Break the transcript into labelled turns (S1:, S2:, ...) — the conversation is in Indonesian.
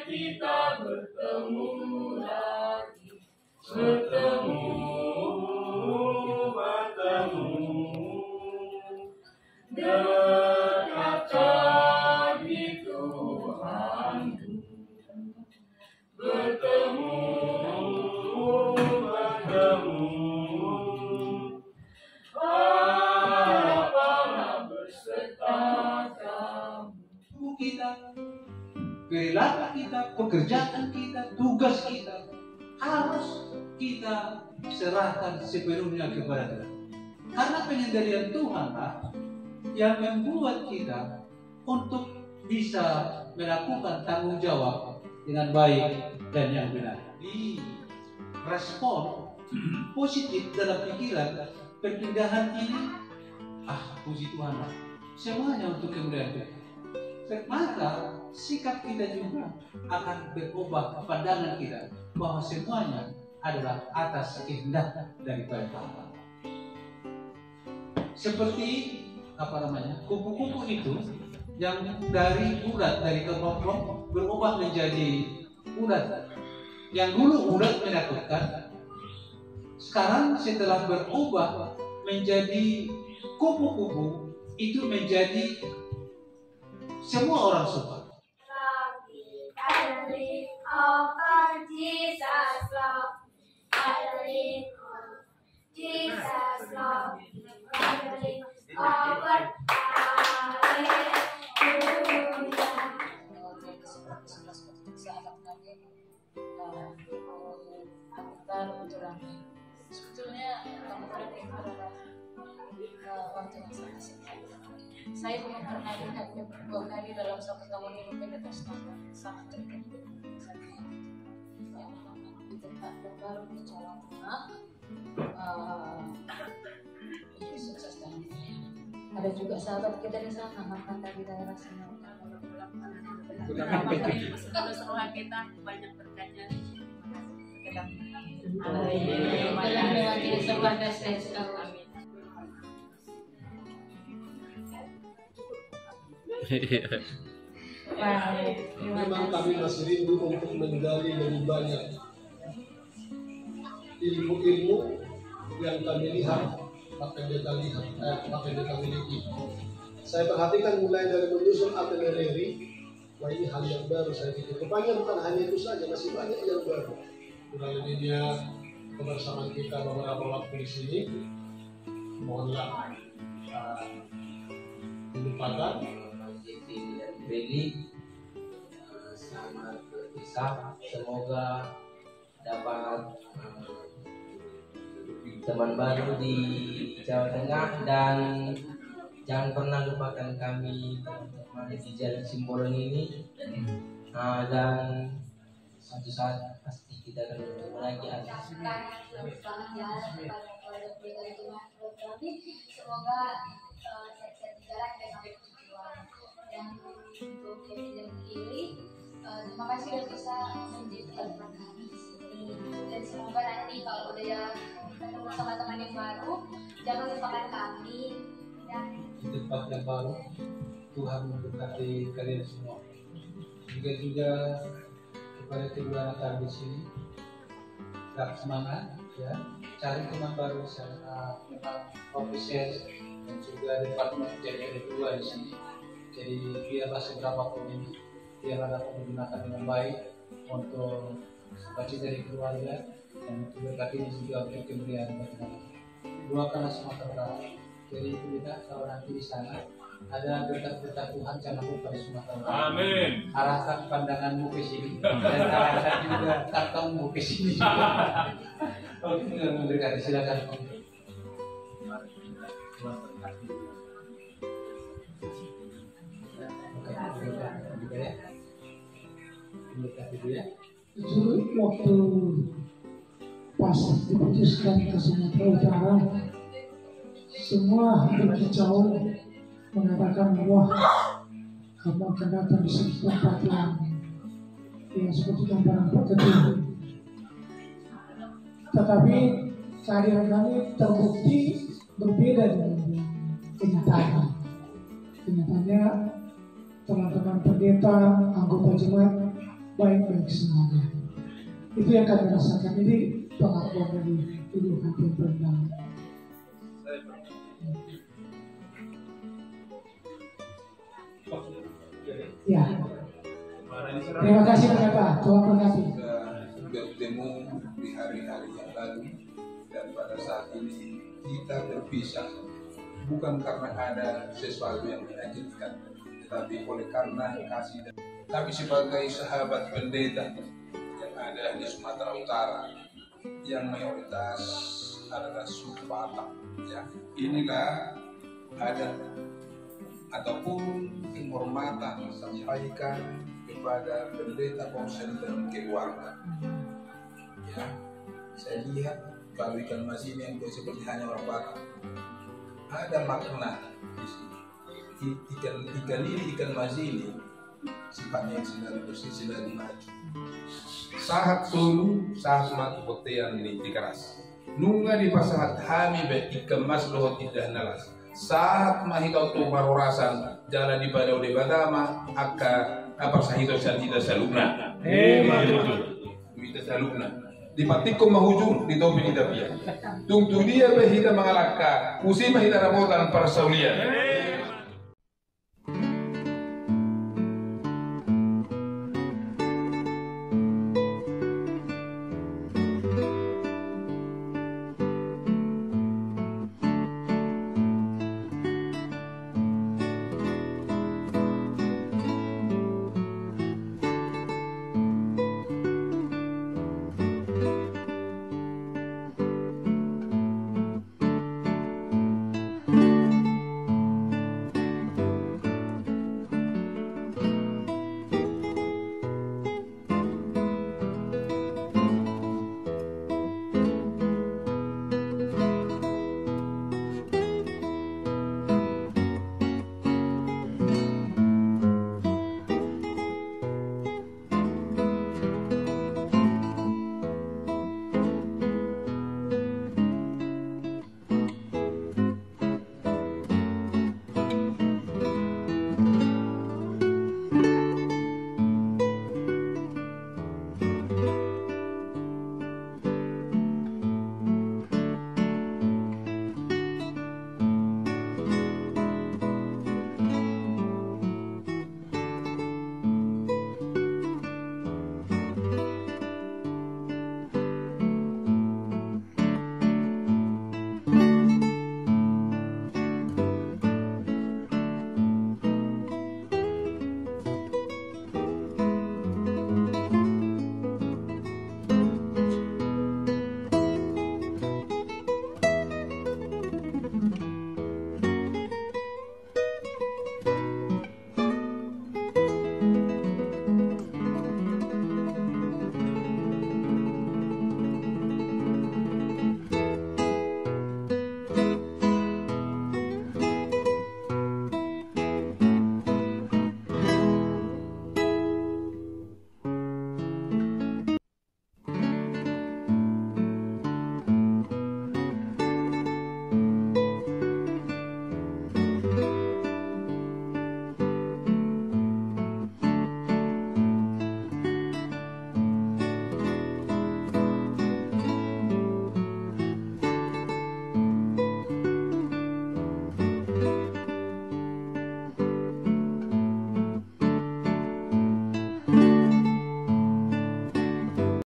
S1: kita bertemu lagi, bertemu dekat di Tuhanku, bertemu harapan berserta kamu.
S2: Kita, perilaku kita, pekerjaan kita, tugas kita harus kita serahkan sepenuhnya kepada Tuhan. Karena penyendirian Tuhan yang membuat kita untuk bisa melakukan tanggung jawab dengan baik dan yang benar. Di respon positif dalam pikiran perpindahan ini, puji Tuhan, semuanya untuk kemuliaan Tuhan. Maka sikap kita juga akan berubah, pandangan kita bahwa semuanya adalah atas kehendak daripada Tuhan. Seperti kupu-kupu itu yang dari ulat, dari kelompok berubah menjadi ulat. Yang dulu ulat menakutkan, sekarang setelah berubah menjadi kupu-kupu, itu menjadi semua orang suka. Jesus love, Jesus love,
S3: sebetulnya Kabupaten itu adalah waktu yang sangat singkat. Saya belum pernah lihat 2 kali dalam 1 tahun hidup Bethesda sangat dekat. Di tempat yang baru di Jawa Tengah, itu sukses dan ada juga sahabat kita di sana, makan di daerah sana.
S4: Keseluruhan kita banyak berkatnya.
S3: Amin. Sebuah kasih amin.
S5: Memang kami masih rindu untuk menggali lebih banyak ilmu-ilmu yang kami lihat, apa yang kita miliki. Saya perhatikan mulai dari menyusun itinerary, wah ini hal yang baru saya pikir. Rupanya bukan hanya itu saja, masih banyak yang baru. Kurang lebihnya kebersamaan kita beberapa waktu di sini, mohonlah dilupakan.
S6: Beli selamat berpisah, semoga dapat teman baru di Jawa Tengah dan jangan pernah lupakan kami teman-teman di Jalan Simbolon ini, dan suatu saat pasti kita akan bertemu lagi.
S3: Semoga sehat-sehat di jalan dan sampai tujuan. Dan untuk yang dipilih, terima kasih sudah bisa menjadi teman kami di sini. Dan semoga nanti kalau udah ketemu sama teman yang baru, jangan lupakan kami. Dan
S2: di tempat yang baru, Tuhan memberkati kalian semua. Juga kepada kedua anak di sini, tetap semangat, ya. Cari teman baru, saya officer dan juga departemen jadi kedua di sini. Jadi biarlah seberapapun ini, biarlah dapat digunakan dengan baik untuk bagi dari keluarga dan berkati juga untuk kemuliaan Tuhan. Doakanlah semua terbaik. Jadi kita kalau nanti di sana ada berkat-berkat Tuhan, jangan lupa di Sumatera Utara.
S1: Amin.
S2: Arahkan pandanganmu ke sini dan arahkan juga kantongmu ke sini. Oke, memberkati, silakan. Tuhan berkati.
S7: Itu waktu pas diputuskan ke Sumatera Utara, semua berkicau mengatakan wah, kamu akan datang di sebuah tempat yang seperti gambaran pekerjaan. Tetapi kehadiran kami terbukti berbeda dengan kenyataan. Kenyataannya teman-teman pendeta, anggota jemaat baik-baik semuanya. Itu yang kami rasakan. Ini pengakuan dari Ibu Hakim Rendang. Ya. Terima kasih Bapak. Tuhan berkati.
S8: Bertemu di hari-hari yang lalu dan pada saat ini kita berpisah bukan karena ada sesuatu yang menyakitkan, tetapi oleh karena kasih. Kami sebagai sahabat pendeta yang ada di Sumatera Utara yang mayoritas adalah suku Batak, ya, inilah ada ataupun penghormatan sampaikan kepada pendeta konsen dan keluarga. Ya, saya lihat kalau ikan mas ini yang seperti hanya orang Batak, ada makna di sini. Ikan mas ini sifatnya yang sedang bersih, sedang maju. Sahat sulu, sahat matu potean ini dikeras. Nunga di pasahat hami be ikan mas loho tidak nalas. Saat mahitau tu marorasan jalan di badau de badama aka apa sahito sa tidak salugna. Tidak salugna. Di patikum mahujung di topi di tapia. Tung dia behita mangalaka, usi mahita ramotan para saulian.